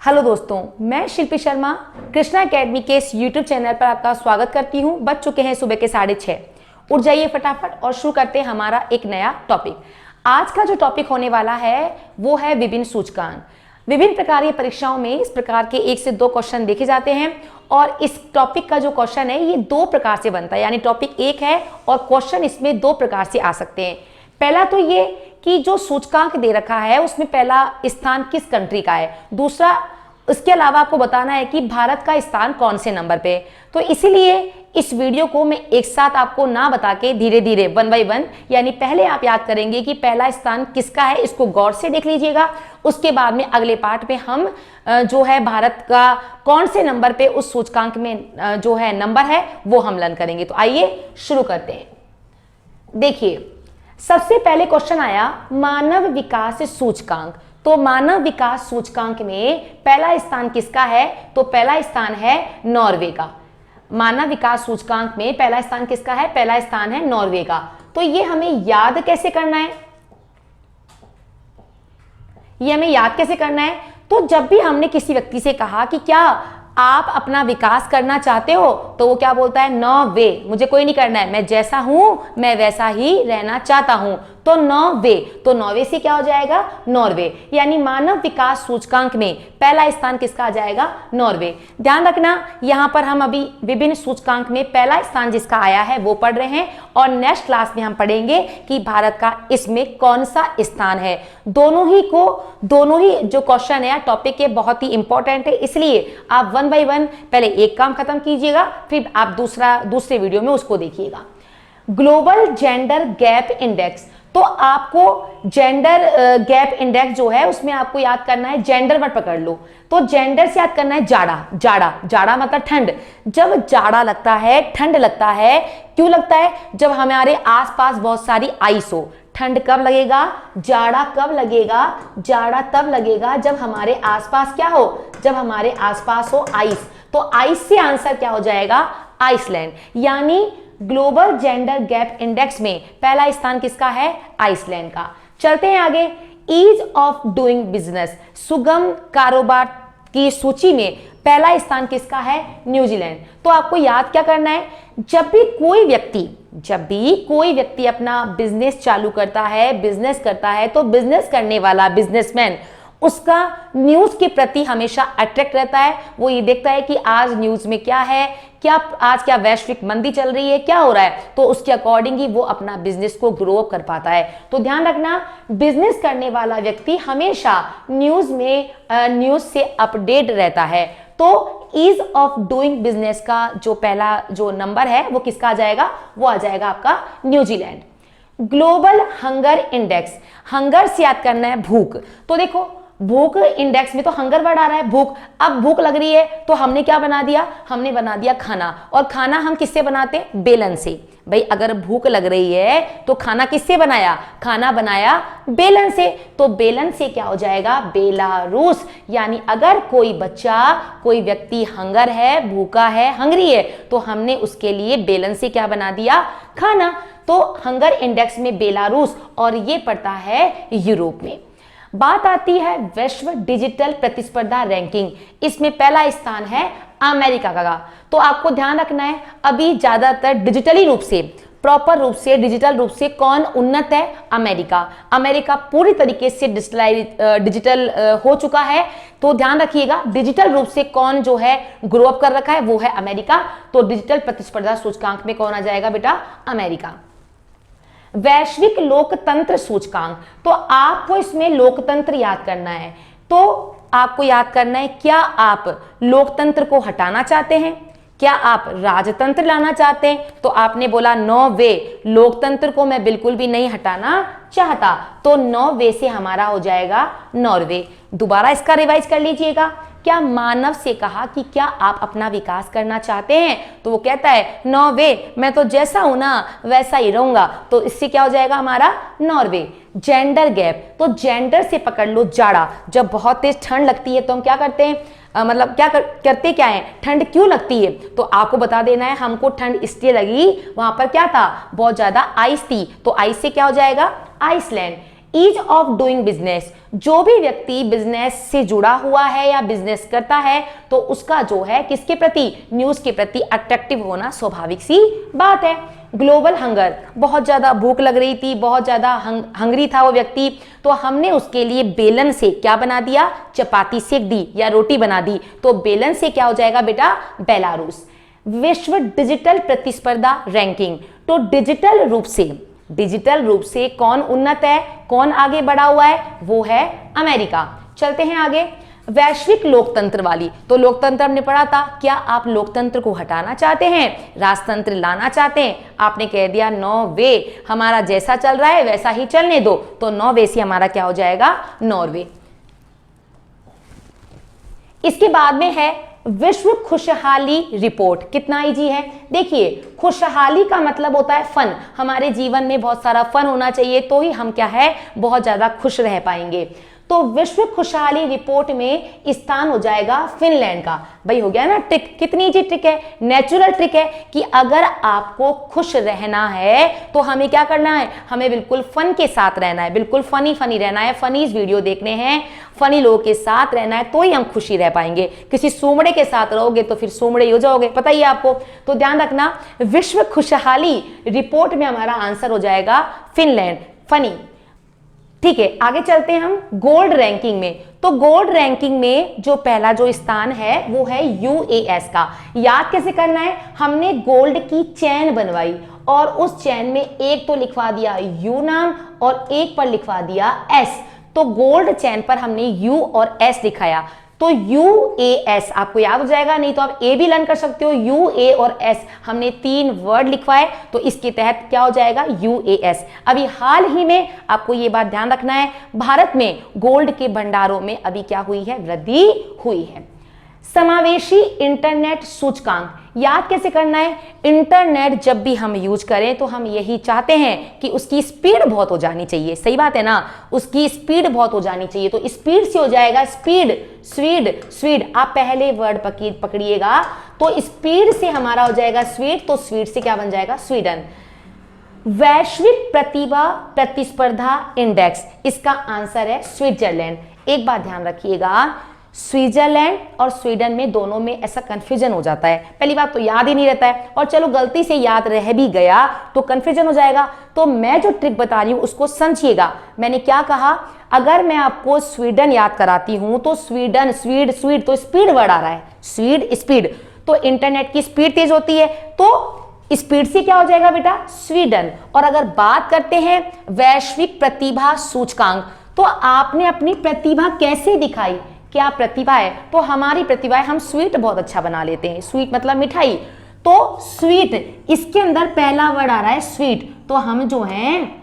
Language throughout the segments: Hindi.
हेलो दोस्तों, मैं शिल्पी शर्मा कृष्णा एकेडमी के इस यूट्यूब चैनल पर आपका स्वागत करती हूं। बज चुके हैं सुबह के 6:30। उठ जाइए फटाफट और शुरू करते हैं हमारा एक नया टॉपिक। आज का जो टॉपिक होने वाला है वो है विभिन्न सूचकांक। विभिन्न प्रकार की परीक्षाओं में इस प्रकार के 1 से 2 क्वेश्चन देखे जाते हैं और इस टॉपिक का जो क्वेश्चन है ये 2 प्रकार से बनता है, यानी टॉपिक 1 है और क्वेश्चन इसमें 2 प्रकार से आ सकते हैं। पहला तो ये कि जो सूचकांक दे रखा है उसमें पहला स्थान किस कंट्री का है, दूसरा उसके अलावा आपको बताना है कि भारत का स्थान कौन से नंबर पे। तो इसीलिए इस वीडियो को मैं एक साथ आपको ना बता के धीरे धीरे 1 बाय 1, यानी पहले आप याद करेंगे कि पहला स्थान किसका है, इसको गौर से देख लीजिएगा। उसके बाद में अगले पार्ट में हम जो है भारत का कौन से नंबर पे उस सूचकांक में जो है नंबर है वो हम लर्न करेंगे। तो आइए शुरू करते हैं। देखिए, सबसे पहले क्वेश्चन आया मानव विकास सूचकांक। तो मानव विकास सूचकांक में पहला स्थान किसका है, तो पहला स्थान है नॉर्वे का। मानव विकास सूचकांक में पहला स्थान किसका है, पहला स्थान है नॉर्वे का। तो ये हमें याद कैसे करना है, ये हमें याद कैसे करना है, तो जब भी हमने किसी व्यक्ति से कहा कि क्या आप अपना विकास करना चाहते हो, तो वो क्या बोलता है, नो वे, मुझे कोई नहीं करना है, मैं जैसा हूं मैं वैसा ही रहना चाहता हूं। तो नो वे, तो नॉर्वे से क्या हो जाएगा, नॉर्वे। यानी मानव विकास सूचकांक में पहला स्थान किसका आ जाएगा, नॉर्वे। ध्यान रखना, यहां पर हम अभी विभिन्न सूचकांक में पहला स्थान जिसका आया है वो पढ़ रहे हैं और नेक्स्ट क्लास में हम पढ़ेंगे कि भारत का इसमें कौन सा स्थान है। दोनों ही जो क्वेश्चन है टॉपिक के बहुत ही इंपॉर्टेंट है, इसलिए आप 1 बाय 1 पहले एक काम खत्म कीजिएगा, फिर आप दूसरे वीडियो में उसको देखिएगा। Global gender gap index. तो आपको जेंडर गैप इंडेक्स जो है उसमें आपको याद करना है, जेंडर वर्ड पकड़ लो। तो जेंडर से याद करना है जाड़ा मतलब ठंड। जब जाड़ा लगता है, ठंड लगता है, क्यों लगता है, जब हमारे आसपास बहुत सारी आइस हो। ठंड कब लगेगा, जाड़ा कब लगेगा, जाड़ा तब लगेगा जब हमारे आसपास क्या हो, जब हमारे आसपास हो आइस। तो आइस से आंसर क्या हो जाएगा, आइसलैंड। यानी ग्लोबल जेंडर गैप इंडेक्स में पहला स्थान किसका है, आइसलैंड का। चलते हैं आगे। ईज ऑफ डूइंग बिजनेस, सुगम कारोबार की सूची में पहला स्थान किसका है, न्यूजीलैंड। तो आपको याद क्या करना है, जब भी कोई व्यक्ति अपना बिजनेस चालू करता है, बिजनेस करता है, तो बिजनेस करने वाला बिजनेसमैन उसका न्यूज के प्रति हमेशा अट्रैक्ट रहता है। वो ये देखता है कि आज न्यूज में क्या है, आज क्या वैश्विक मंदी चल रही है, क्या हो रहा है, तो उसके अकॉर्डिंग ही वो अपना बिजनेस को ग्रो अप कर पाता है। तो ध्यान रखना, बिजनेस करने वाला व्यक्ति हमेशा न्यूज से अपडेट रहता है। तो ईज ऑफ डूइंग बिजनेस का जो पहला जो नंबर है वो किसका आ जाएगा, वो आ जाएगा आपका New Zealand. Global hunger index, hunger से याद करना है भूख। तो देखो, भूख इंडेक्स में तो हंगर वर्ड आ रहा है, भूख। अब भूख लग रही है तो हमने क्या बना दिया, हमने बना दिया खाना। और खाना हम किससे बनाते हैं, बेलन से। भाई अगर भूख लग रही है तो खाना किससे बनाया, खाना बनाया बेलन से। तो बेलन से क्या हो जाएगा, बेलारूस। यानी अगर कोई बच्चा, कोई व्यक्ति हंगर है, भूखा है, हंगरी है, तो हमने उसके लिए बेलन से क्या बना दिया, खाना। तो हंगर इंडेक्स में बेलारूस, और ये पड़ता है यूरोप में। बात आती है विश्व डिजिटल प्रतिस्पर्धा रैंकिंग, इसमें पहला स्थान है अमेरिका का। तो आपको ध्यान रखना है, अभी ज्यादातर डिजिटली रूप से, प्रॉपर रूप से, डिजिटल रूप से कौन उन्नत है, अमेरिका। अमेरिका पूरी तरीके से डिजिटल हो चुका है। तो ध्यान रखिएगा, डिजिटल रूप से कौन जो है ग्रो अप कर रखा है वो है अमेरिका। तो डिजिटल प्रतिस्पर्धा सूचकांक में कौन आ जाएगा बेटा, अमेरिका। वैश्विक लोकतंत्र सूचकांक, तो आपको इसमें लोकतंत्र याद करना है। तो आपको याद करना है, क्या आप लोकतंत्र को हटाना चाहते हैं, क्या आप राजतंत्र लाना चाहते हैं। तो आपने बोला नो वे, लोकतंत्र को मैं बिल्कुल भी नहीं हटाना चाहता। तो नो वे से हमारा हो जाएगा नॉर्वे। दोबारा इसका रिवाइज कर लीजिएगा। क्या मानव से कहा कि क्या आप अपना विकास करना चाहते हैं, तो वो कहता है नो वे, मैं तो जैसा हूं ना वैसा ही रहूंगा। तो इससे क्या हो जाएगा हमारा, नॉर्वे। जेंडर गैप, तो जेंडर से पकड़ लो जाड़ा। जब बहुत तेज ठंड लगती है तो हम क्या करते हैं, करते क्या है, ठंड क्यों लगती है, तो आपको बता देना है, हमको ठंड इसलिए लगी, वहां पर क्या था, बहुत ज्यादा आइस थी। तो आइस से क्या हो जाएगा, Iceland. Ease of doing business, जो भी व्यक्ति बिजनेस से जुड़ा हुआ है या बिजनेस करता है तो उसका जो है किसके प्रति, न्यूज के प्रति अट्रैक्टिव होना स्वाभाविक सी बात है। ग्लोबल हंगर, बहुत ज्यादा भूख लग रही थी, बहुत ज्यादा हंगरी था वो व्यक्ति, तो हमने उसके लिए बेलन से क्या बना दिया, चपाती सेक दी या रोटी बना दी, तो बेलन से क्या हो जाएगा बेटा, बेलारूस। विश्व डिजिटल प्रतिस्पर्धा रैंकिंग, तो डिजिटल रूप से कौन उन्नत है, कौन आगे बढ़ा हुआ है, वो है अमेरिका। चलते हैं आगे, वैश्विक लोकतंत्र वाली, तो लोकतंत्र हमने पढ़ा था, क्या आप लोकतंत्र को हटाना चाहते हैं, राजतंत्र लाना चाहते हैं, आपने कह दिया नो वे, हमारा जैसा चल रहा है वैसा ही चलने दो, तो नो वे से हमारा क्या हो जाएगा, नॉर्वे। इसके बाद में है विश्व खुशहाली रिपोर्ट, कितना इजी है। देखिए खुशहाली का मतलब होता है फन, हमारे जीवन में बहुत सारा फन होना चाहिए तो ही हम क्या है, बहुत ज्यादा खुश रह पाएंगे। तो विश्व खुशहाली रिपोर्ट में स्थान हो जाएगा फिनलैंड का। भाई हो गया ना ट्रिक, कितनी इजी ट्रिक है, नेचुरल ट्रिक है कि अगर आपको खुश रहना है तो हमें क्या करना है, हमें बिल्कुल फन के साथ रहना है, बिल्कुल फनी रहना है, फनीज वीडियो देखने हैं, फनी लोगों के साथ रहना है, तो ही हम खुशी रह पाएंगे। किसी सोमड़े के साथ रहोगे तो फिर सोमड़े हो जाओगे, पता ही है आपको। तो ध्यान रखना, विश्व खुशहाली रिपोर्ट में हमारा आंसर हो जाएगा फिनलैंड, फनी। ठीक है, आगे चलते हैं हम गोल्ड रैंकिंग में। तो गोल्ड रैंकिंग में जो पहला जो स्थान है वो है यूएस का। याद कैसे करना है, हमने गोल्ड की चैन बनवाई और उस चैन में एक तो लिखवा दिया यू नाम और एक पर लिखवा दिया एस, तो गोल्ड चैन पर हमने यू और एस लिखाया, तो यूएएस आपको याद हो जाएगा, नहीं तो आप ए भी लर्न कर सकते हो। यूए और एस हमने 3 वर्ड लिखवाए तो इसके तहत क्या हो जाएगा, यूएएस। अभी हाल ही में आपको ये बात ध्यान रखना है, भारत में गोल्ड के भंडारों में अभी क्या हुई है, वृद्धि हुई है। समावेशी इंटरनेट सूचकांक, याद कैसे करना है, इंटरनेट जब भी हम यूज करें तो हम यही चाहते हैं कि उसकी स्पीड बहुत हो जानी चाहिए, सही बात है ना, उसकी स्पीड बहुत हो जानी चाहिए, तो स्पीड से हो जाएगा स्पीड, स्वीड आप पहले वर्ड पकड़िएगा, तो स्पीड से हमारा हो जाएगा स्वीड, तो स्वीड से क्या बन जाएगा, स्वीडन। वैश्विक प्रतिभा प्रतिस्पर्धा इंडेक्स, इसका आंसर है स्विट्जरलैंड। एक बात ध्यान रखिएगा, स्विट्जरलैंड और स्वीडन में दोनों में ऐसा कंफ्यूजन हो जाता है, पहली बात तो याद ही नहीं रहता है, और चलो गलती से याद रह भी गया तो कंफ्यूजन हो जाएगा। तो मैं जो ट्रिक बता रही हूं उसको समझिएगा, मैंने क्या कहा, अगर मैं आपको स्वीडन याद कराती हूं तो स्वीडन स्वीड तो स्पीड वर्ड आ रहा है, स्पीड, तो इंटरनेट की स्पीड तेज होती है तो स्पीड से क्या हो जाएगा बेटा, स्वीडन। और अगर बात करते हैं वैश्विक प्रतिभा सूचकांक, तो आपने अपनी प्रतिभा कैसे दिखाई, क्या प्रतिभा है, तो हमारी प्रतिभा है, हम स्वीट बहुत अच्छा बना लेते हैं, स्वीट मतलब मिठाई, तो स्वीट इसके अंदर पहला वर्ड आ रहा है स्वीट, तो हम जो है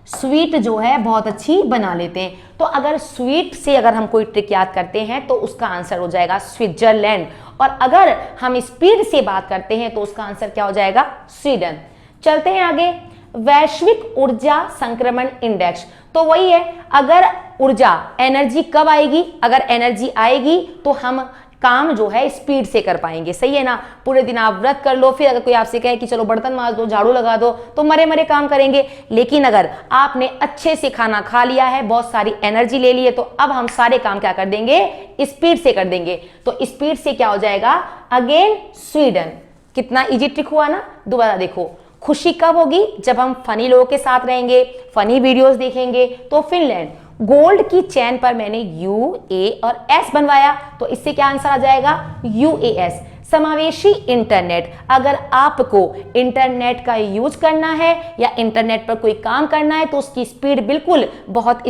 स्वीट जो है बहुत अच्छी बना लेते हैं। तो अगर स्वीट से अगर हम कोई ट्रिक याद करते हैं तो उसका आंसर हो जाएगा स्विट्जरलैंड, और अगर हम स्पीड से बात करते हैं तो उसका आंसर क्या हो जाएगा, स्वीडन। चलते हैं आगे, वैश्विक ऊर्जा संक्रमण इंडेक्स, तो वही है, अगर ऊर्जा एनर्जी कब आएगी, अगर एनर्जी आएगी तो हम काम जो है स्पीड से कर पाएंगे, सही है ना। पूरे दिन आप व्रत कर लो, फिर अगर कोई आपसे कहे कि चलो बर्तन माज दो, झाड़ू लगा दो, तो मरे काम करेंगे, लेकिन अगर आपने अच्छे से खाना खा लिया है, बहुत सारी एनर्जी ले ली है, तो अब हम सारे काम क्या कर देंगे, स्पीड से कर देंगे, तो स्पीड से क्या हो जाएगा, अगेन स्वीडन। कितना इजी ट्रिक हुआ ना, दोबारा देखो, खुशी कब होगी, जब हम फनी लोगों के साथ रहेंगे, फनी वीडियोस देखेंगे, तो फिनलैंड। गोल्ड की चैन पर मैंने यू, ए और एस बनवाया, तो इससे क्या आंसर आ जाएगा, यूएएस। समावेशी इंटरनेट, अगर आपको इंटरनेट का यूज करना है या इंटरनेट पर कोई काम करना है तो उसकी स्पीड बिल्कुल बहुत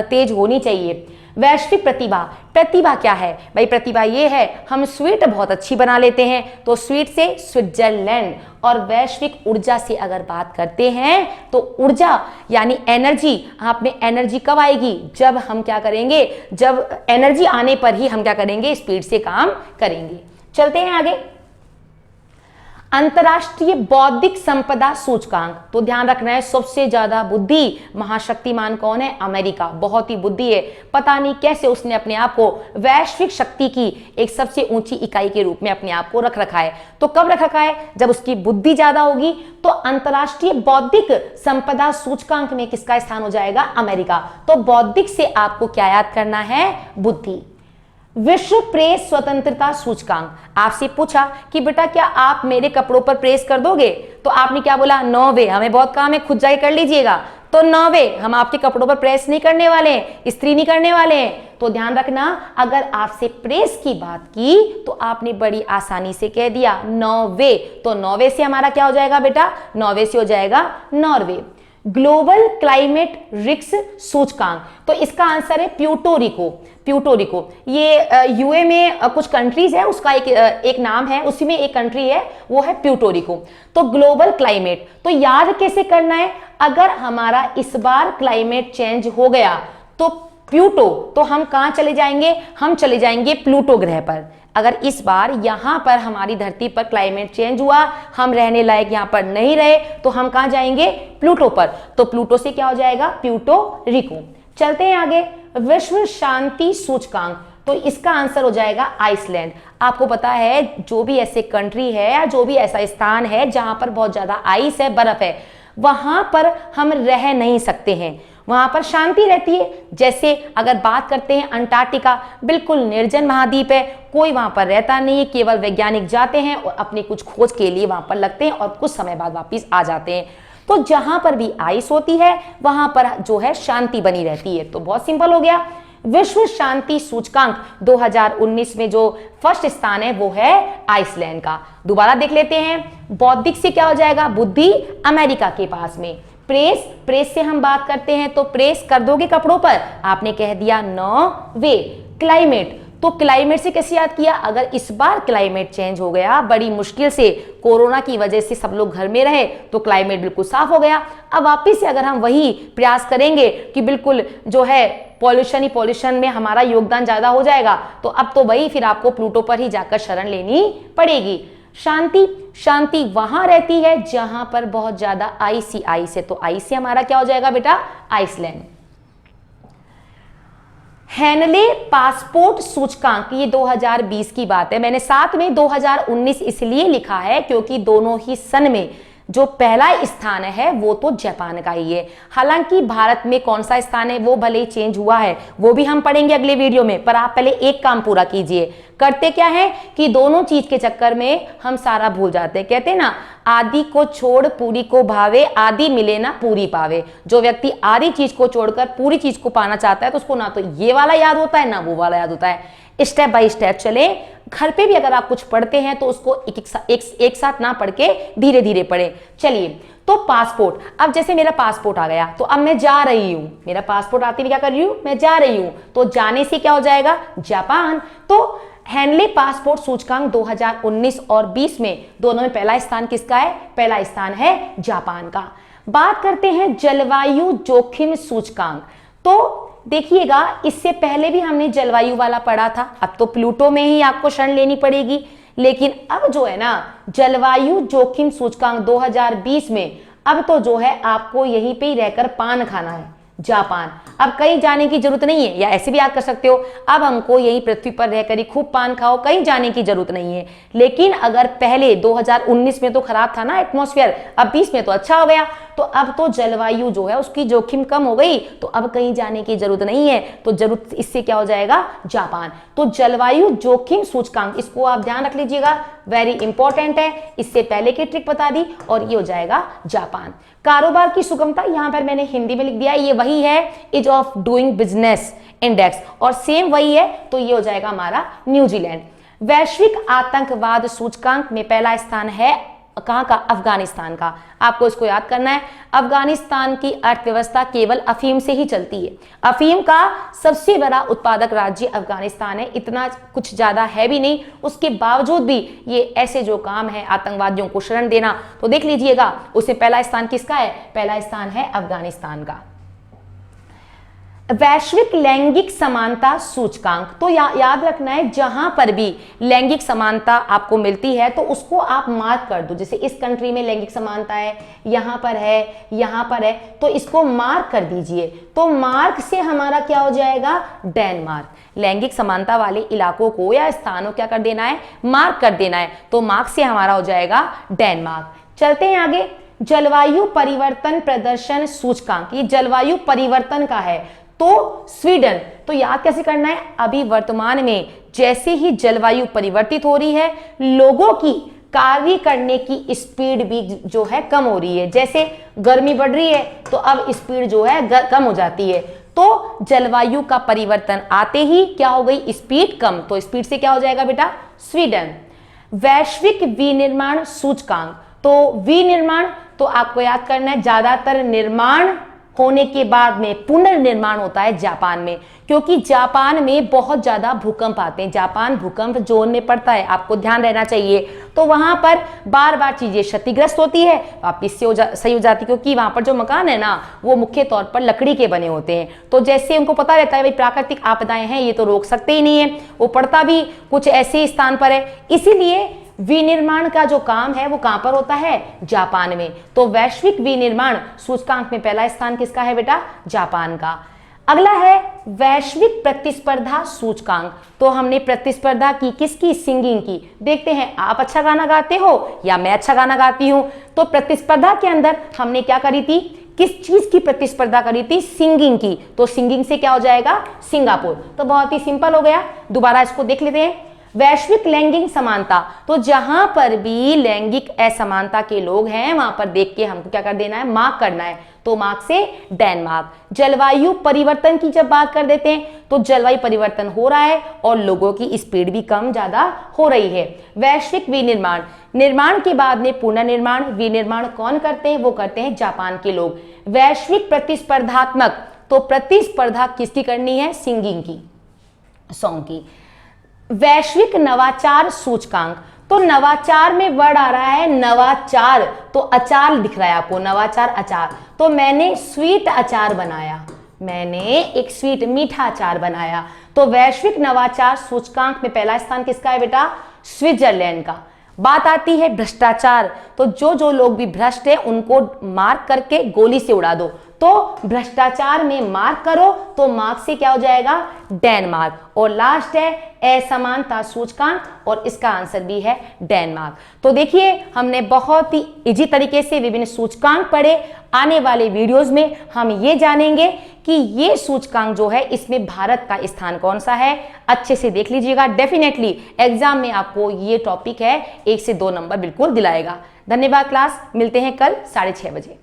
तेज होनी चाहिए। वैश्विक प्रतिभा, प्रतिभा क्या है भाई, प्रतिभा ये है हम स्वीट बहुत अच्छी बना लेते हैं, तो स्वीट से स्विट्जरलैंड। और वैश्विक ऊर्जा से अगर बात करते हैं तो ऊर्जा यानी एनर्जी, आप में एनर्जी कब आएगी, जब हम क्या करेंगे, जब एनर्जी आने पर ही हम क्या करेंगे, स्पीड से काम करेंगे। चलते हैं आगे, अंतरराष्ट्रीय बौद्धिक संपदा सूचकांक, तो ध्यान रखना है सबसे ज्यादा बुद्धि महाशक्तिमान कौन है? अमेरिका। बहुत ही बुद्धि है, पता नहीं कैसे उसने अपने आप को वैश्विक शक्ति की एक सबसे ऊंची इकाई के रूप में अपने आप को रख रखा है। तो कब रख रखा है? जब उसकी बुद्धि ज्यादा होगी। तो अंतरराष्ट्रीय बौद्धिक संपदा सूचकांक में किसका स्थान हो जाएगा? अमेरिका। तो बौद्धिक से आपको क्या याद करना है? बुद्धि। विश्व प्रेस स्वतंत्रता सूचकांक, आपसे पूछा कि बेटा क्या आप मेरे कपड़ों पर प्रेस कर दोगे? तो आपने क्या बोला? नो वे, हमें बहुत काम है, खुद जाके कर लीजिएगा। तो नो वे, हम आपके कपड़ों पर प्रेस नहीं करने वाले हैं, इस्त्री नहीं करने वाले हैं। तो ध्यान रखना, अगर आपसे प्रेस की बात की तो आपने बड़ी आसानी से कह दिया नो वे। तो नो वे से हमारा क्या हो जाएगा बेटा? नो वे से हो जाएगा नॉर्वे। ग्लोबल क्लाइमेट रिस्क सूचकांक, तो इसका आंसर है प्यूर्टो रिको। ये यूए में कुछ कंट्रीज है, उसका एक नाम है, उसी में एक कंट्री है, वो है प्यूर्टो रिको। तो ग्लोबल क्लाइमेट, तो याद कैसे करना है? अगर हमारा इस बार क्लाइमेट चेंज हो गया तो प्लूटो, तो हम कहां चले जाएंगे? हम चले जाएंगे प्लूटो ग्रह पर। अगर इस बार यहां पर हमारी धरती पर क्लाइमेट चेंज हुआ, हम रहने लायक यहां पर नहीं रहे, तो हम कहां जाएंगे? प्लूटो पर। तो प्लूटो से क्या हो जाएगा? Puerto Rico. चलते हैं आगे। विश्व शांति सूचकांक, तो इसका आंसर हो जाएगा आइसलैंड। आपको पता है जो भी ऐसे कंट्री है या जो भी ऐसा स्थान है जहां पर बहुत ज्यादा आइस है, बर्फ है, वहां पर हम रह नहीं सकते हैं, वहां पर शांति रहती है। जैसे अगर बात करते हैं अंटार्कटिका, बिल्कुल निर्जन महाद्वीप है, कोई वहां पर रहता नहीं है, केवल वैज्ञानिक जाते हैं और अपनी कुछ खोज के लिए वहां पर लगते हैं और कुछ समय बाद वापिस आ जाते हैं। तो जहां पर भी आइस होती है वहां पर जो है शांति बनी रहती है। तो बहुत सिंपल हो गया। विश्व शांति सूचकांक 2019 में जो फर्स्ट स्थान है वो है आइसलैंड का। दोबारा देख लेते हैं। बौद्धिक से क्या हो जाएगा? बुद्धि अमेरिका के पास में। प्रेस से हम बात करते हैं, तो प्रेस कर दोगे कपड़ों पर? आपने कह दिया नो वे। क्लाइमेट, तो क्लाइमेट से कैसे याद किया? अगर इस बार क्लाइमेट चेंज हो गया, बड़ी मुश्किल से कोरोना की वजह से सब लोग घर में रहे, तो क्लाइमेट बिल्कुल साफ हो गया। अब वापिस से अगर हम वही प्रयास करेंगे कि बिल्कुल जो है पॉल्यूशन ही पॉल्यूशन में हमारा योगदान ज्यादा हो जाएगा, तो अब तो भाई फिर आपको प्लूटो पर ही जाकर शरण लेनी पड़ेगी। शांति वहां रहती है जहां पर बहुत ज्यादा आइस है, तो आइस से हमारा क्या हो जाएगा बेटा? आइसलैंड। हैनले पासपोर्ट सूचकांक, ये 2020 की बात है। मैंने साथ में 2019 इसलिए लिखा है क्योंकि दोनों ही सन में जो पहला स्थान है वो तो जापान का ही है। हालांकि भारत में कौन सा स्थान है वो भले ही चेंज हुआ है, वो भी हम पढ़ेंगे अगले वीडियो में, पर आप पहले एक काम पूरा कीजिए। करते क्या है कि दोनों चीज के चक्कर में हम सारा भूल जाते हैं। कहते हैं ना, आदि को छोड़ पूरी को भावे, आदि मिले ना पूरी पावे। जो व्यक्ति आदि चीज को छोड़कर पूरी चीज को पाना चाहता है तो उसको ना तो ये वाला याद होता है ना वो वाला याद होता है। स्टेप बाय स्टेप चले। घर पे भी अगर आप कुछ पढ़ते हैं तो उसको एक साथ ना पढ़ के धीरे धीरे पढ़े। चलिए, तो पासपोर्ट, अब जैसे मेरा पासपोर्ट आ गया तो अब मैं जा रही हूं, मेरा पासपोर्ट आते हुए क्या कर रही हूं? मैं जा रही हूं। तो जाने से क्या हो जाएगा? जापान। तो हैनले पासपोर्ट सूचकांक 2019 और 20 में दोनों में पहला स्थान किसका है? पहला स्थान है जापान का। बात करते हैं जलवायु जोखिम सूचकांक। तो देखिएगा, इससे पहले भी हमने जलवायु वाला पढ़ा था, अब तो प्लूटो में ही आपको शरण लेनी पड़ेगी। लेकिन अब जो है ना जलवायु जोखिम सूचकांक 2020 में, अब तो जो है आपको यहीं पे ही रहकर पान खाना है, जापान। अब कहीं जाने की जरूरत नहीं है, या ऐसे भी याद कर सकते हो, अब हमको यही पृथ्वी पर रहकर ही खूब पान खाओ, कहीं जाने की जरूरत नहीं है। लेकिन अगर पहले 2019 में तो खराब था ना एटमॉस्फेयर, अब 20 में तो अच्छा हो गया, तो अब तो जलवायु जो है उसकी जोखिम कम हो गई, तो अब कहीं जाने की जरूरत नहीं है, तो जरूरत इससे क्या हो जाएगा? जापान। तो जलवायु जोखिम सूचकांक, इसको आप ध्यान रख लीजिएगा, वेरी इंपॉर्टेंट है। इससे पहले की ट्रिक बता दी और ये हो जाएगा जापान। कारोबार की सुगमता, यहां पर मैंने हिंदी में लिख दिया, ये वही है is of doing business index, और सेम वही है, तो ये हो जाएगा हमारा न्यूजीलैंड। वैश्विक आतंकवाद सूचकांक में पहला स्थान है कहां का? अफगानिस्तान का। आपको इसको याद करना है, अफगानिस्तान की अर्थव्यवस्था केवल अफीम से ही चलती है। अफीम का सबसे बड़ा उत्पादक राज्य अफगानिस्तान है, इतना कुछ ज्यादा है भी नहीं, उसके बावजूद भी ये ऐसे जो काम है आतंकवादियों को शरण देना, तो देख लीजिएगा उसमें पहला स्थान किसका है? पहला स्थान है अफगानिस्तान का। वैश्विक लैंगिक समानता सूचकांक, तो याद रखना है जहां पर भी लैंगिक समानता आपको मिलती है तो उसको आप मार्क कर दो। जैसे इस कंट्री में लैंगिक समानता है, यहां पर है, यहां पर है, तो इसको मार्क कर दीजिए। तो मार्क से हमारा क्या हो जाएगा, डेनमार्क। लैंगिक समानता वाले इलाकों को या स्थानों क्या कर देना है, मार्क कर देना है। तो मार्क से हमारा हो जाएगा डेनमार्क। चलते हैं आगे, जलवायु परिवर्तन प्रदर्शन सूचकांक, ये जलवायु परिवर्तन का है तो स्वीडन। तो याद कैसे करना है, अभी वर्तमान में जैसे ही जलवायु परिवर्तित हो रही है, लोगों की कार्य करने की स्पीड भी जो है कम हो रही है। जैसे गर्मी बढ़ रही है तो अब स्पीड जो है कम हो जाती है। तो जलवायु का परिवर्तन आते ही क्या हो गई, स्पीड कम। तो स्पीड से क्या हो जाएगा बेटा, स्वीडन। वैश्विक विनिर्माण सूचकांक, तो विनिर्माण तो आपको याद करना है, ज्यादातर निर्माण होने के बाद में पुनर्निर्माण होता है जापान में, क्योंकि जापान में बहुत ज्यादा भूकंप आते हैं। जापान भूकंप जोन में पड़ता है, आपको ध्यान रहना चाहिए। तो वहां पर बार बार चीजें क्षतिग्रस्त होती है, वापिस से सही हो जाती, क्योंकि वहां पर जो मकान है ना वो मुख्य तौर पर लकड़ी के बने होते हैं। तो जैसे उनको पता रहता है भाई प्राकृतिक आपदाएं हैं, ये तो रोक सकते ही नहीं है, वो पड़ता भी कुछ ऐसे स्थान पर है, इसीलिए विनिर्माण का जो काम है वो कहां पर होता है, जापान में। तो वैश्विक विनिर्माण सूचकांक में पहला स्थान किसका है बेटा, जापान का। अगला है वैश्विक प्रतिस्पर्धा सूचकांक। तो हमने प्रतिस्पर्धा की किसकी, सिंगिंग की। देखते हैं आप अच्छा गाना गाते हो या मैं अच्छा गाना गाती हूं। तो प्रतिस्पर्धा के अंदर हमने क्या करी थी, किस चीज की प्रतिस्पर्धा करी थी, सिंगिंग की। तो सिंगिंग से क्या हो जाएगा, सिंगापुर। तो बहुत ही सिंपल हो गया, दोबारा इसको देख लेते हैं। वैश्विक लैंगिक समानता, तो जहां पर भी लैंगिक असमानता के लोग हैं वहां पर देख के हमको क्या कर देना है, मार्क करना है। तो मार्क से डेनमार्क। जलवायु परिवर्तन की जब बात कर देते हैं तो जलवायु परिवर्तन हो रहा है और लोगों की स्पीड भी कम ज्यादा हो रही है। वैश्विक विनिर्माण, निर्माण के बाद में पुनर्निर्माण, विनिर्माण कौन करते हैं, वो करते हैं जापान के लोग। वैश्विक प्रतिस्पर्धात्मक, तो प्रतिस्पर्धा किसकी करनी है, सिंगिंग की, सॉन्ग की। वैश्विक नवाचार सूचकांक, तो नवाचार में वर्ड आ रहा है नवाचार, तो अचार दिख रहा है आपको, नवाचार अचार। तो मैंने स्वीट अचार बनाया, मैंने एक स्वीट मीठा अचार बनाया। तो वैश्विक नवाचार सूचकांक में पहला स्थान किसका है बेटा, स्विट्जरलैंड का। बात आती है भ्रष्टाचार, तो जो लोग भी भ्रष्ट है उनको मार्क करके गोली से उड़ा दो। तो भ्रष्टाचार में मार्क करो तो मार्क से क्या हो जाएगा, डेनमार्क। और लास्ट है असमानता सूचकांक और इसका आंसर भी है डेनमार्क। तो देखिए हमने बहुत ही इजी तरीके से विभिन्न सूचकांक पढ़े। आने वाले वीडियोस में हम ये जानेंगे कि ये सूचकांक जो है इसमें भारत का स्थान कौन सा है। अच्छे से देख लीजिएगा, डेफिनेटली एग्जाम में आपको ये टॉपिक है 1 से 2 नंबर बिल्कुल दिलाएगा। धन्यवाद क्लास, मिलते हैं कल 6:30 बजे।